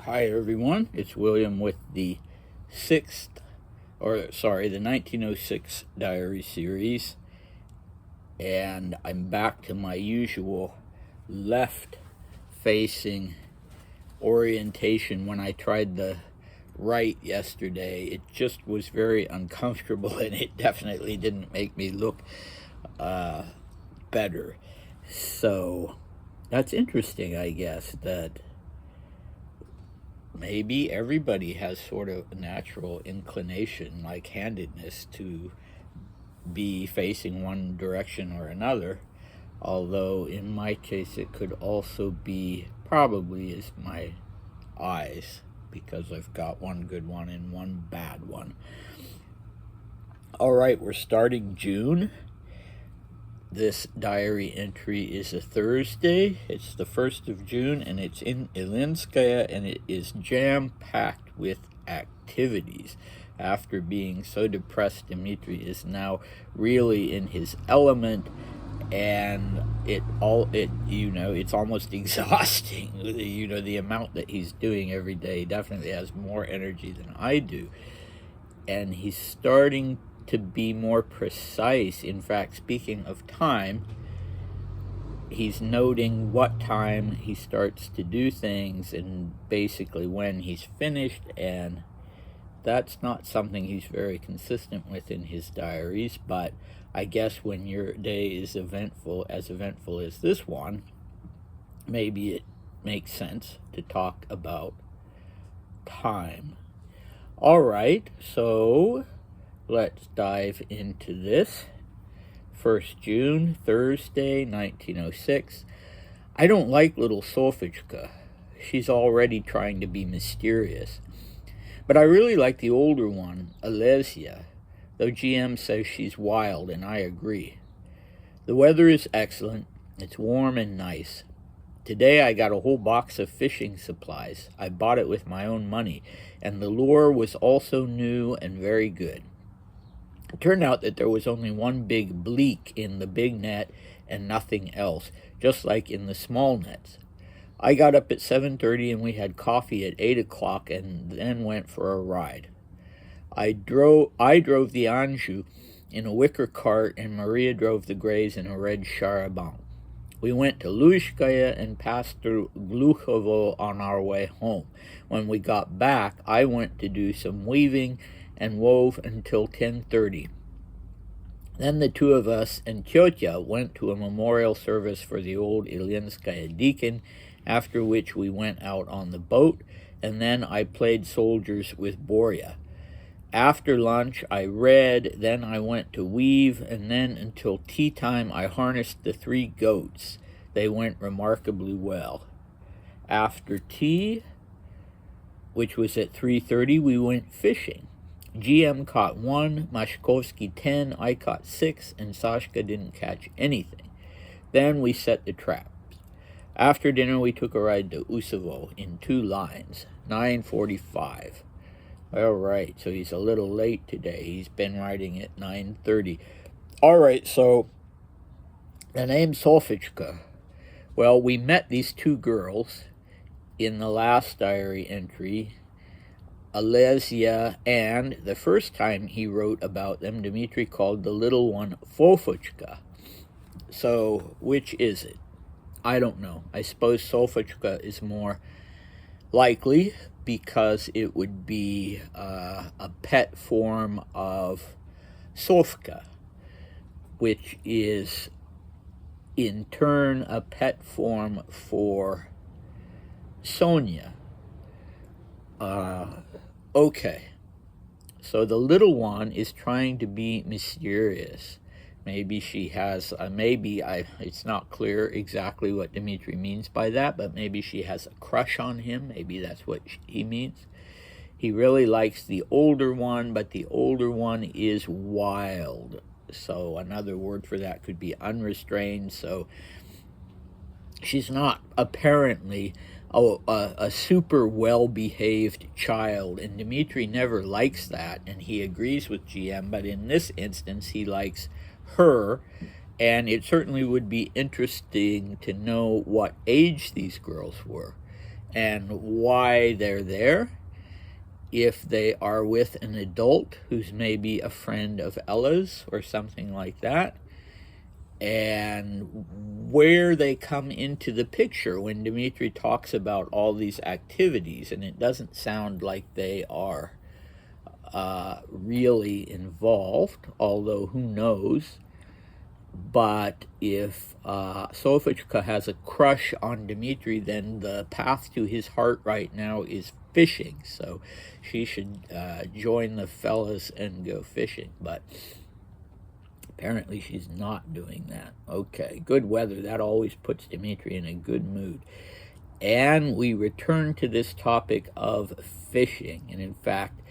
Hi everyone, it's William with the the 1906 diary series, and I'm back to my usual left-facing orientation. When I tried the right yesterday, it just was very uncomfortable, and it definitely didn't make me look better. So that's interesting, I guess, that maybe everybody has sort of a natural inclination, like handedness, to be facing one direction or another. Although in my case, it could also be probably is my eyes, because I've got one good one and one bad one. All right, we're starting June. This diary entry is a Thursday. It's the 1st of June, and it's in Ilinskaya, and it is jam-packed with activities. After being so depressed, Dmitry is now really in his element, and it's almost exhausting. The amount that he's doing every day. He definitely has more energy than I do, and he's starting to be more precise. In fact, speaking of time, he's noting what time he starts to do things and basically when he's finished, and that's not something he's very consistent with in his diaries. But I guess when your day is eventful as this one, maybe it makes sense to talk about time. All right, so let's dive into this. 1st June, Thursday, 1906. I don't like little Sofichka. She's already trying to be mysterious. But I really like the older one, Alesia, though GM says she's wild, and I agree. The weather is excellent. It's warm and nice. Today I got a whole box of fishing supplies. I bought it with my own money, and the lure was also new and very good. It turned out that there was only one big bleak in the big net and nothing else, just like in the small nets. I got up at 7:30 and we had coffee at 8 o'clock and then went for a ride. I drove the Anjou in a wicker cart, and Maria drove the Greys in a red charabanc. We went to Luishkaya and passed through Gluchovo on our way home. When we got back, I went to do some weaving and wove until 10:30. Then the two of us and Tyotia went to a memorial service for the old Ilinskaya deacon, after which we went out on the boat, and then I played soldiers with Borya. After lunch, I read, then I went to weave, and then until tea time I harnessed the 3 goats. They went remarkably well. After tea, which was at 3:30, we went fishing. GM caught 1, Mashkovsky 10, I caught 6, and Sashka didn't catch anything. Then we set the traps. After dinner, we took a ride to Usovo in 2 lines, 9:45. All right, so he's a little late today. He's been riding at 9:30. All right, so the name Sofichka. Well, we met these 2 girls in the last diary entry, Alesia, and the first time he wrote about them, Dmitry called the little one Fofochka. So, which is it? I don't know. I suppose Sofochka is more likely, because it would be a pet form of Sofka, which is in turn a pet form for Sonia. Okay, so the little one is trying to be mysterious. Maybe she has, it's not clear exactly what Dmitry means by that, but maybe she has a crush on him. Maybe that's what he means. He really likes the older one, but the older one is wild. So another word for that could be unrestrained. So she's not apparently a super well-behaved child, and Dmitry never likes that, and he agrees with GM, but in this instance he likes her, and it certainly would be interesting to know what age these girls were. and why they're there, if they are with an adult who's maybe a friend of Ella's or something like that, and where they come into the picture when Dimitri talks about all these activities. And it doesn't sound like they are really involved, although who knows. But if Sofichka has a crush on Dimitri, then the path to his heart right now is fishing. So she should join the fellas and go fishing. But apparently she's not doing that. Okay, good weather. That always puts Dimitri in a good mood. And we return to this topic of fishing. And in fact,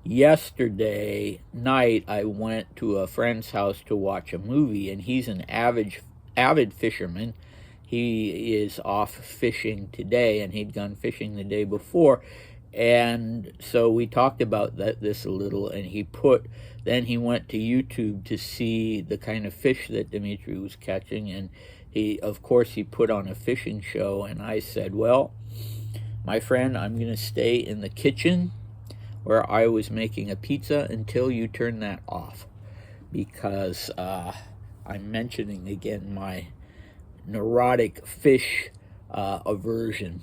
yesterday night I went to a friend's house to watch a movie, and he's an avid fisherman. He is off fishing today, and he'd gone fishing the day before. And so we talked about this a little, and then he went to YouTube to see the kind of fish that Dimitri was catching, and of course he put on a fishing show. And I said, well, my friend, I'm going to stay in the kitchen where I was making a pizza until you turn that off, because I'm mentioning again my neurotic fish aversion.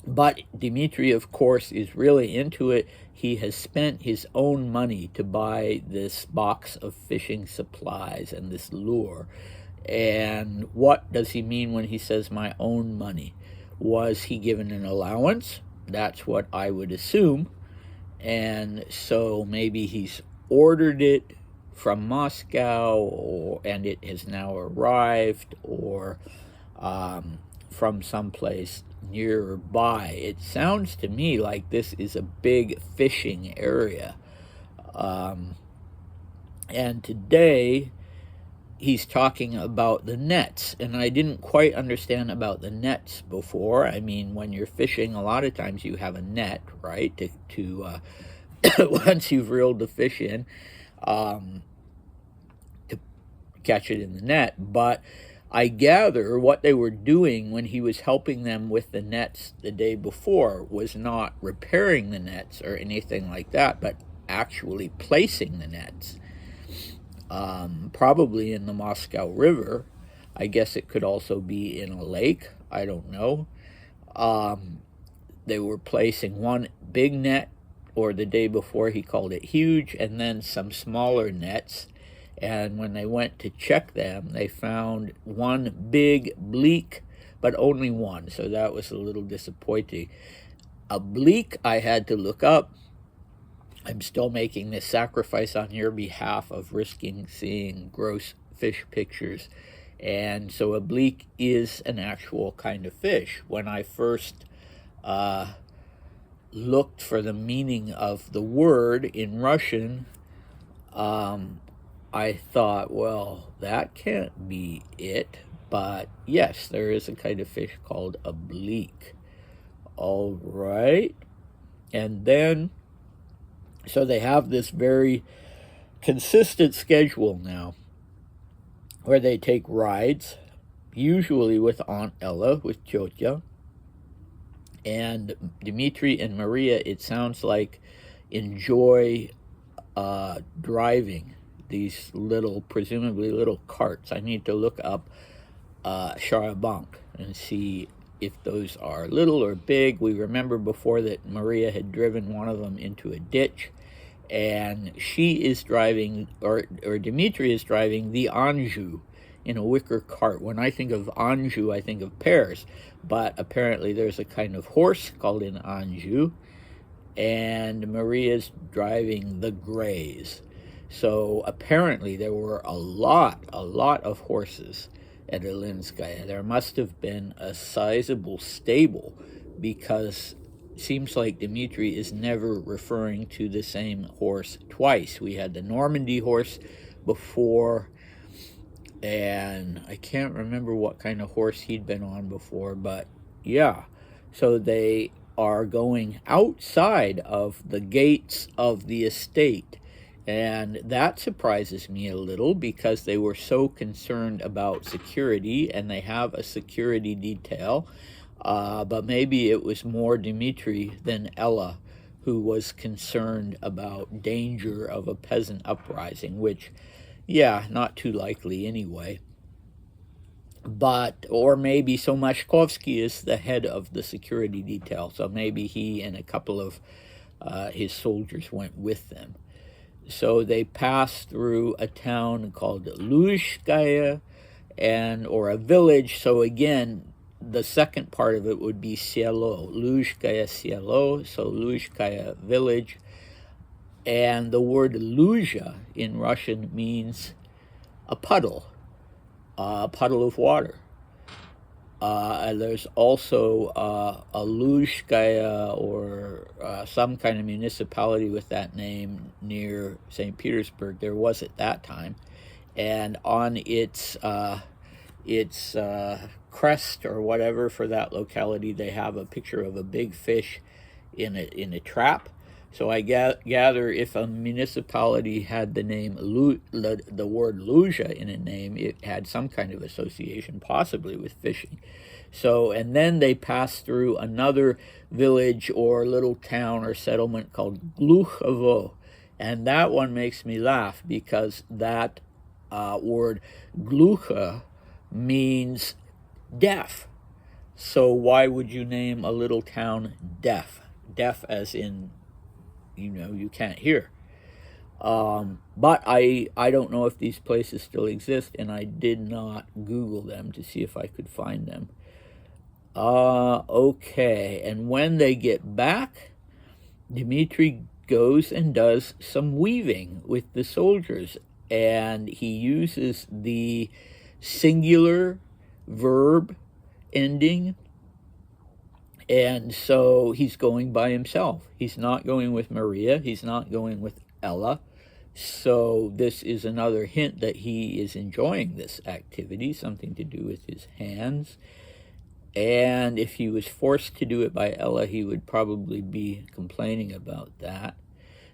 But Dimitri, of course, is really into it. He has spent his own money to buy this box of fishing supplies and this lure. And what does he mean when he says my own money? Was he given an allowance? That's what I would assume. And so maybe he's ordered it from Moscow, and it has now arrived, or from someplace nearby. It sounds to me like this is a big fishing area. And today he's talking about the nets, and I didn't quite understand about the nets before. I mean, when you're fishing, a lot of times you have a net, right, to once you've reeled the fish in, to catch it in the net. But I gather what they were doing when he was helping them with the nets the day before was not repairing the nets or anything like that, but actually placing the nets. Probably in the Moscow River. I guess it could also be in a lake. I don't know. They were placing one big net, or the day before he called it huge, and then some smaller nets. And when they went to check them, they found one big bleak, but only one. So that was a little disappointing. A bleak I had to look up. I'm still making this sacrifice on your behalf of risking seeing gross fish pictures. And so a bleak is an actual kind of fish. When I first looked for the meaning of the word in Russian, I thought, well, that can't be it. But yes, there is a kind of fish called a bleak. All right. And then, so they have this very consistent schedule now where they take rides, usually with Aunt Ella, with Totya. And Dimitri and Maria, it sounds like, enjoy driving these little, presumably little carts. I need to look up charabanc and see if those are little or big. We remember before that Maria had driven one of them into a ditch, and she is driving, or Dimitri is driving the Anjou in a wicker cart. When I think of Anjou, I think of pears, but apparently there's a kind of horse called an Anjou, and Maria's driving the Greys. So apparently there were a lot of horses at Ilinskaya. There must have been a sizable stable, because it seems like Dimitri is never referring to the same horse twice. We had the Normandy horse before, and I can't remember what kind of horse he'd been on before, but yeah. So they are going outside of the gates of the estate. And that surprises me a little, because they were so concerned about security, and they have a security detail. But maybe it was more Dmitri than Ella who was concerned about danger of a peasant uprising, which, yeah, not too likely anyway. But, or maybe so Mashkovsky is the head of the security detail, so maybe he and a couple of his soldiers went with them. So they passed through a town called Luzhskaya, or a village. So again, the second part of it would be Selo, Luzhskaya Selo, so Luzhskaya village. And the word Luzha in Russian means a puddle of water. There's also a Luzhskaya, or some kind of municipality with that name near St. Petersburg. There was at that time. And on its crest or whatever for that locality, they have a picture of a big fish in a trap. So I gather if a municipality had the name the word Luzha in a name, it had some kind of association, possibly with fishing. So, and then they passed through another village or little town or settlement called Gluchovo, and that one makes me laugh because that word glucha means deaf. So why would you name a little town deaf? Deaf as in, you can't hear. But I don't know if these places still exist, and I did not Google them to see if I could find them. Okay, and when they get back, Dmitri goes and does some weaving with the soldiers, and he uses the singular verb ending, and so he's going by himself. He's not going with Maria, he's not going with Ella. So this is another hint that he is enjoying this activity, something to do with his hands. And if he was forced to do it by Ella, he would probably be complaining about that.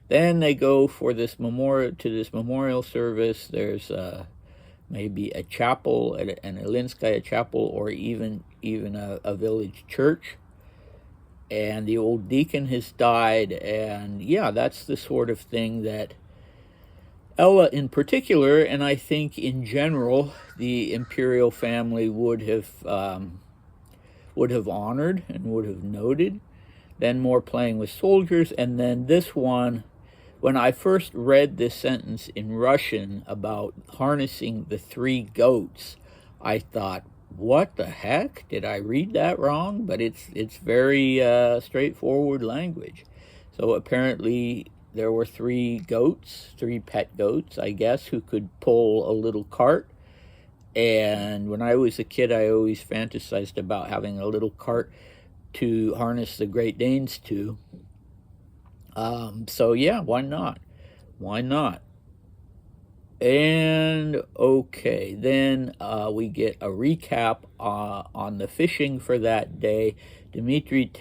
Then they go for this memorial service. There's maybe a chapel, an Ilinskaya chapel, or even a village church. And the old deacon has died, and yeah, that's the sort of thing that Ella in particular, and I think in general, the imperial family would have honored and would have noted. Then more playing with soldiers, and then this one, when I first read this sentence in Russian about harnessing the 3 goats, I thought, what the heck? Did I read that wrong? But it's very straightforward language. So apparently there were 3 goats, 3 pet goats, I guess, who could pull a little cart. And when I was a kid, I always fantasized about having a little cart to harness the Great Danes to. So yeah, why not? Why not? And okay, then we get a recap on the fishing for that day. Dmitri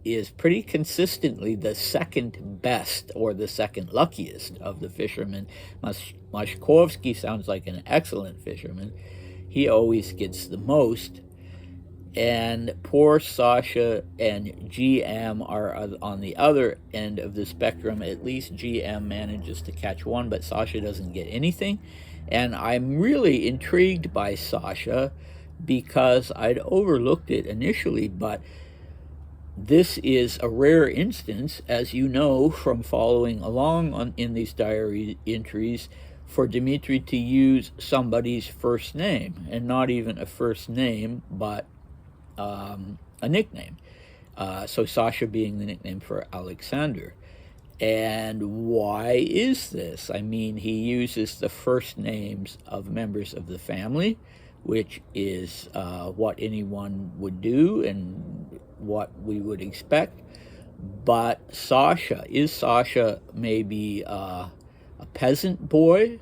is pretty consistently the second best or the second luckiest of the fishermen. Mashkovsky sounds like an excellent fisherman. He always gets the most. And poor Sasha and GM are on the other end of the spectrum. At least GM manages to catch one, but Sasha doesn't get anything. And I'm really intrigued by Sasha because I'd overlooked it initially, but this is a rare instance, as you know from following along in these diary entries, for Dmitri to use somebody's first name, and not even a first name, but a nickname. So Sasha being the nickname for Alexander. And why is this? I mean, he uses the first names of members of the family, which is what anyone would do and what we would expect. But is Sasha maybe a peasant boy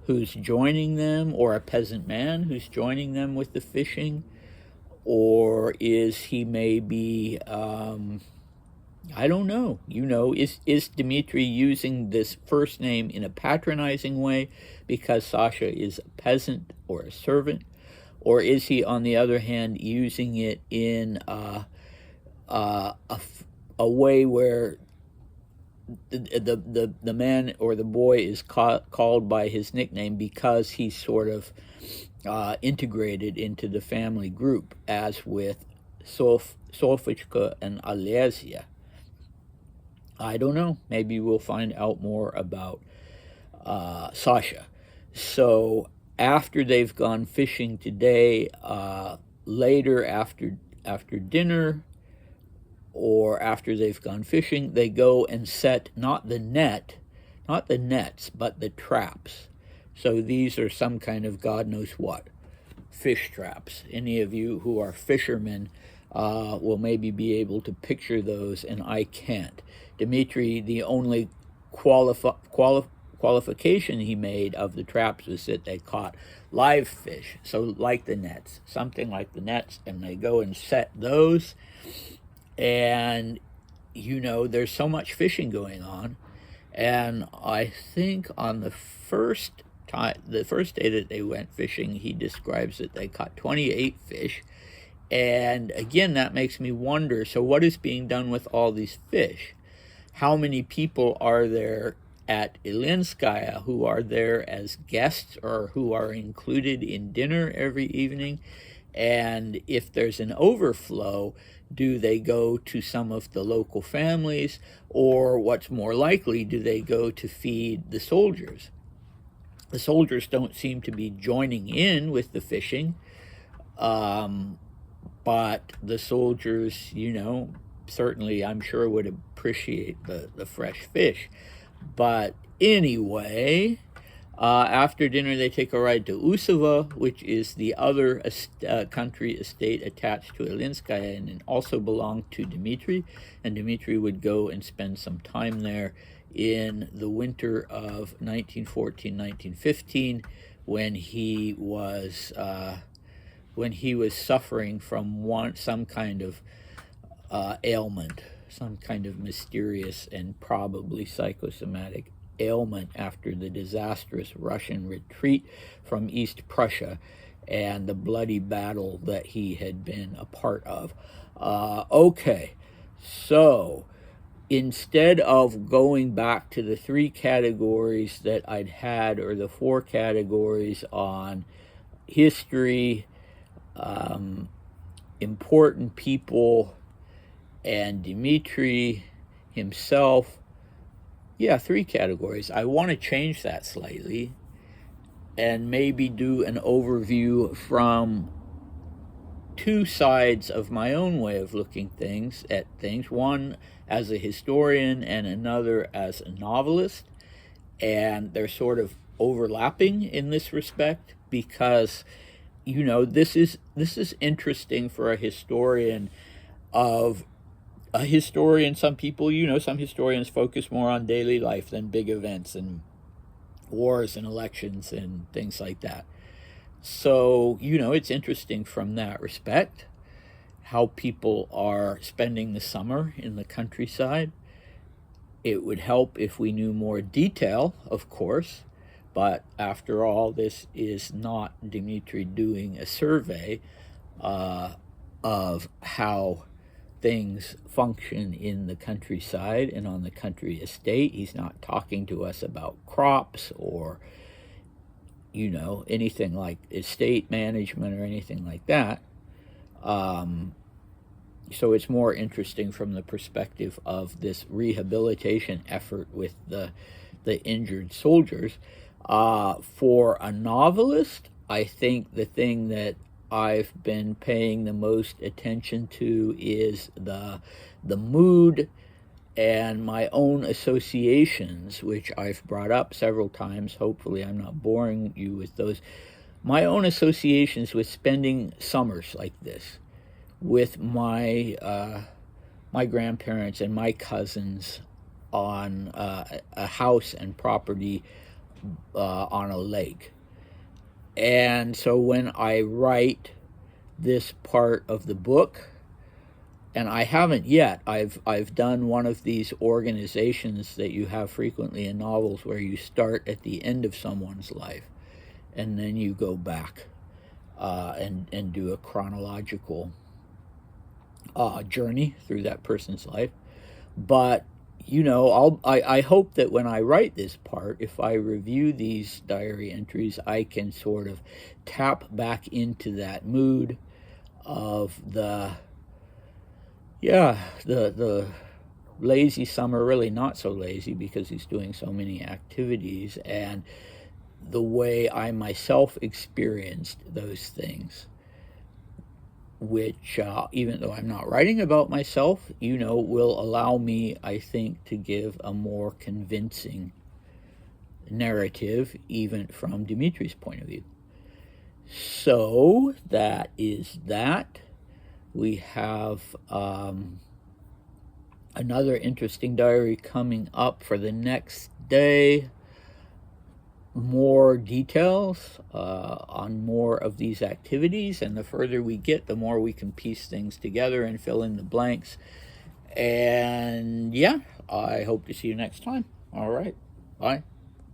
who's joining them, or a peasant man who's joining them with the fishing? Or is he maybe, I don't know, is Dmitri using this first name in a patronizing way because Sasha is a peasant or a servant? Or is he, on the other hand, using it in a way where the man or the boy is called by his nickname because he's sort of integrated into the family group, as with Sofichka and Alesia? I don't know. Maybe we'll find out more about Sasha. So after they've gone fishing today, later after dinner, or after they've gone fishing, they go and set not the nets, but the traps. So these are some kind of God knows what, fish traps. Any of you who are fishermen will maybe be able to picture those, and I can't. Dmitri, the only qualification he made of the traps was that they caught live fish, so like the nets, something like the nets, and they go and set those. And there's so much fishing going on, and I think on the first day that they went fishing, he describes that they caught 28 fish. And again, that makes me wonder, so what is being done with all these fish? How many people are there at Ilinskaya who are there as guests or who are included in dinner every evening? And if there's an overflow, do they go to some of the local families, or what's more likely, do they go to feed the soldiers? The soldiers don't seem to be joining in with the fishing, but the soldiers, certainly I'm sure would appreciate the fresh fish. But anyway, after dinner they take a ride to Usova, which is the other country estate attached to Ilinskaya and also belonged to Dmitri. And Dmitri would go and spend some time there in the winter of 1914-1915 when he was suffering from some kind of ailment, some kind of mysterious and probably psychosomatic ailment after the disastrous Russian retreat from East Prussia and the bloody battle that he had been a part of. Okay, so instead of going back to the 3 categories that I'd had, or the 4 categories on history, important people, and Dmitri himself, 3 categories. I want to change that slightly and maybe do an overview from 2 sides of my own way of looking at things. One as a historian and another as a novelist. And they're sort of overlapping in this respect because, this is interesting for a historian some people, some historians focus more on daily life than big events and wars and elections and things like that. So, it's interesting from that respect, how people are spending the summer in the countryside. It would help if we knew more detail, of course, but after all, this is not Dmitri doing a survey of how things function in the countryside and on the country estate. He's not talking to us about crops or, anything like estate management or anything like that. So it's more interesting from the perspective of this rehabilitation effort with the injured soldiers. For a novelist, I think the thing that I've been paying the most attention to is the mood and my own associations, which I've brought up several times. Hopefully I'm not boring you with those. My own associations with spending summers like this with my grandparents and my cousins on a house and property on a lake. And so when I write this part of the book, and I haven't yet, I've done one of these organizations that you have frequently in novels where you start at the end of someone's life and then you go back. and do a chronological journey through that person's life. But you know, I hope that when I write this part, if I review these diary entries, I can sort of tap back into that mood of the lazy summer, really not so lazy because he's doing so many activities, and the way I myself experienced those things, which, even though I'm not writing about myself, you know, will allow me, I think, to give a more convincing narrative, even from Dimitri's point of view. So that is that. We have another interesting diary coming up for the next day. More details on more of these activities, and the further we get, the more we can piece things together and fill in the blanks. And yeah, I hope to see you next time. All right, bye.